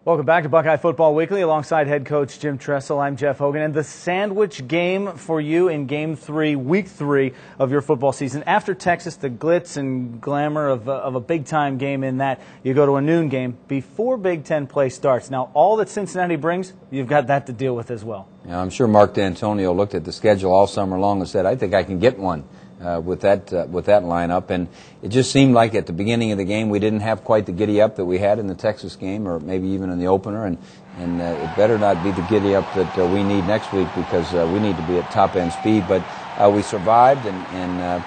Welcome back to Buckeye Football Weekly alongside head coach Jim Tressel. I'm Jeff Hogan. And the sandwich game for you in Game 3, Week 3 of your football season. After Texas, the glitz and glamour of a big-time game in that, you go to a noon game before Big Ten play starts. Now, all that Cincinnati brings, you've got that to deal with as well. Yeah, I'm sure Mark D'Antonio looked at the schedule all summer long and said, I think I can get one. With that lineup, and it just seemed like at the beginning of the game we didn't have quite the giddy up that we had in the Texas game, or maybe even in the opener, and it better not be the giddy up that we need next week, because we need to be at top end speed. But we survived and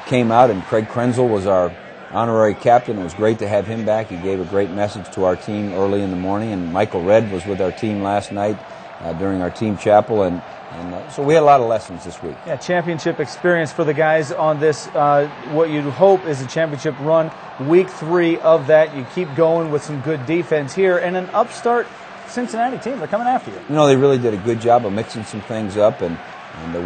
came out, and Craig Krenzel was our honorary captain. It was great to have him back. He gave a great message to our team early in the morning, and Michael Redd was with our team last night during our team chapel, and so we had a lot of lessons this week. Yeah, championship experience for the guys on this. What you'd hope is a championship run. Week 3 of that. You keep going with some good defense here, and an upstart Cincinnati team. They're coming after you. You know, they really did a good job of mixing some things up, and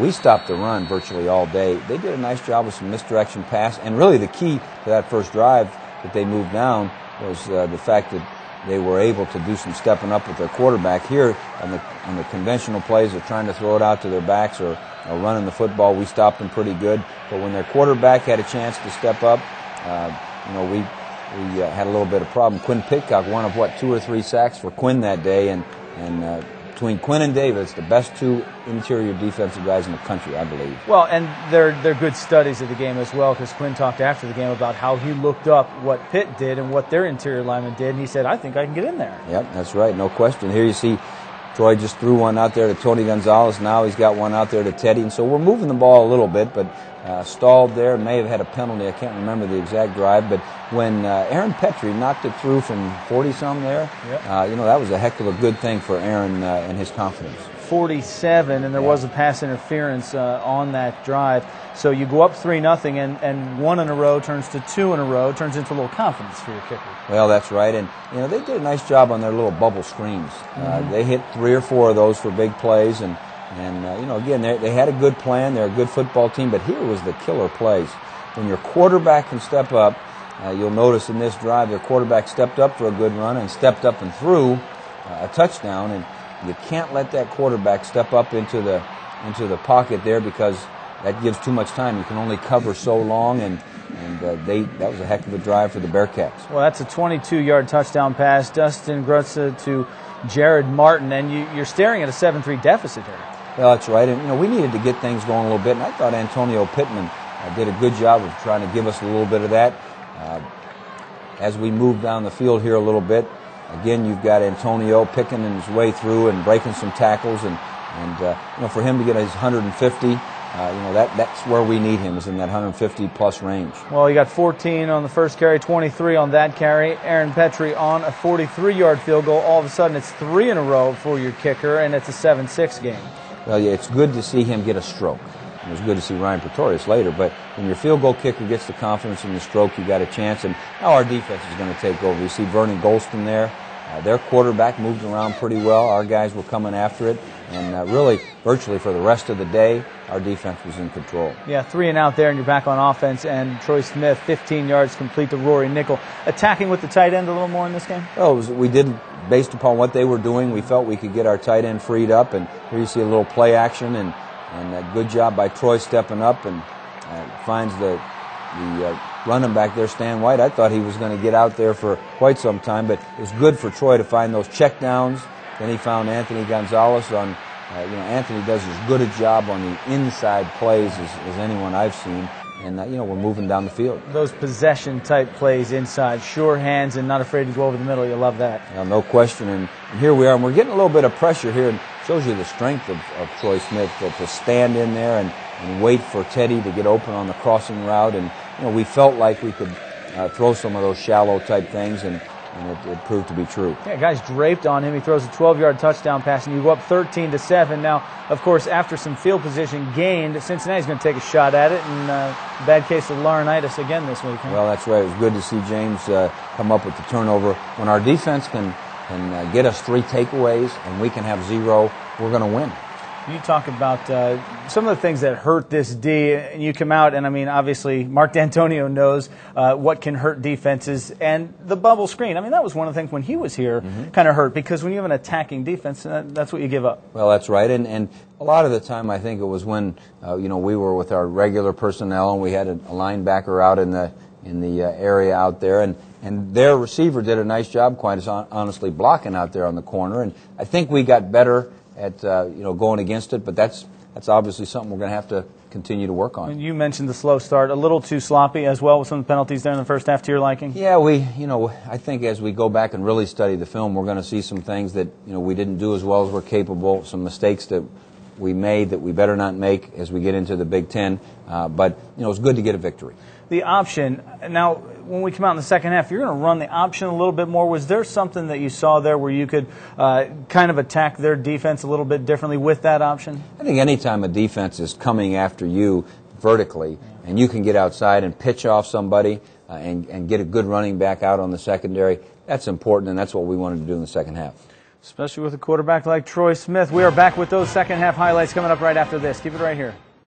we stopped the run virtually all day. They did a nice job with some misdirection pass, and really the key to that first drive that they moved down was the fact that they were able to do some stepping up with their quarterback. Here on the conventional plays, they're trying to throw it out to their backs or running the football. We stopped them pretty good. But when their quarterback had a chance to step up, we had a little bit of problem. Quinn Pitcock, one of 2 or 3 sacks for Quinn that day, and between Quinn and Davis, the best 2 interior defensive guys in the country, I believe. Well, and they're good studies of the game as well, because Quinn talked after the game about how he looked up what Pitt did and what their interior lineman did, and he said, I think I can get in there. Yep, that's right, no question. Here you see Troy just threw one out there to Tony Gonzalez. Now he's got one out there to Teddy, and so we're moving the ball a little bit, but stalled there, may have had a penalty. I can't remember the exact drive, but when Aaron Petrie knocked it through from 40-some there, yep. That was a heck of a good thing for Aaron and his confidence. 47, and there was a pass interference on that drive. So you go up 3-0, and 1 in a row turns to 2 in a row, turns into a little confidence for your kicker. Well, that's right, and they did a nice job on their little bubble screens. They hit 3 or 4 of those for big plays, and again, they had a good plan. They're a good football team, but here was the killer plays. When your quarterback can step up, you'll notice in this drive their quarterback stepped up for a good run and stepped up and threw a touchdown, and you can't let that quarterback step up into the pocket there, because that gives too much time. You can only cover so long, and that was a heck of a drive for the Bearcats. Well, that's a 22-yard touchdown pass, Dustin Grutza to Jared Martin, and you're staring at a 7-3 deficit here. Well, that's right, and we needed to get things going a little bit, and I thought Antonio Pittman did a good job of trying to give us a little bit of that. As we move down the field here a little bit, again, you've got Antonio picking his way through and breaking some tackles, and for him to get his 150, that's where we need him, is in that 150-plus range. Well, you got 14 on the first carry, 23 on that carry. Aaron Petrie on a 43-yard field goal. All of a sudden, it's 3 in a row for your kicker, and it's a 7-6 game. Well, yeah, it's good to see him get a stroke. It was good to see Ryan Pretorius later, but when your field goal kicker gets the confidence in the stroke, you got a chance, and now our defense is going to take over. You see Vernon Golston there. Their quarterback moved around pretty well. Our guys were coming after it, and really, virtually for the rest of the day, our defense was in control. Yeah, 3 and out there, and you're back on offense, and Troy Smith, 15 yards complete to Rory Nickel. Attacking with the tight end a little more in this game? Well, we did, based upon what they were doing, we felt we could get our tight end freed up, and here you see a little play action, and a good job by Troy stepping up and finds the running back there, Stan White. I thought he was going to get out there for quite some time, but it was good for Troy to find those checkdowns. Then he found Anthony Gonzalez on. Anthony does as good a job on the inside plays as anyone I've seen, and we're moving down the field. Those possession-type plays inside, sure hands and not afraid to go over the middle. You love that. No question, and here we are, and we're getting a little bit of pressure here, and shows you the strength of Troy Smith to stand in there and wait for Teddy to get open on the crossing route, and we felt like we could throw some of those shallow-type things, and it proved to be true. Yeah, guys draped on him. He throws a 12-yard touchdown pass, and you go up 13-7. Now, of course, after some field position gained, Cincinnati's going to take a shot at it, and bad case of Laurinaitis again this week. Huh? Well, that's right. It was good to see James come up with the turnover. When our defense can get us 3 takeaways and we can have 0, we're going to win. You talk about some of the things that hurt this D, and you come out, and I mean, obviously, Mark D'Antonio knows what can hurt defenses, and the bubble screen. I mean, that was one of the things when he was here kind of hurt, because when you have an attacking defense, that's what you give up. Well, that's right, and a lot of the time, I think it was when we were with our regular personnel, and we had a linebacker out in the area out there, and their receiver did a nice job, quite honestly, blocking out there on the corner, and I think we got better at going against it, but that's obviously something we're going to have to continue to work on. You mentioned the slow start, a little too sloppy as well with some of the penalties there in the first half to your liking. Yeah, I think as we go back and really study the film, we're going to see some things that we didn't do as well as we're capable, some mistakes that we made that we better not make as we get into the Big Ten. But it's good to get a victory. The option, now when we come out in the second half, you're going to run the option a little bit more. Was there something that you saw there where you could kind of attack their defense a little bit differently with that option? I think anytime a defense is coming after you vertically and you can get outside and pitch off somebody and get a good running back out on the secondary, that's important, and that's what we wanted to do in the second half. Especially with a quarterback like Troy Smith. We are back with those second half highlights coming up right after this. Keep it right here.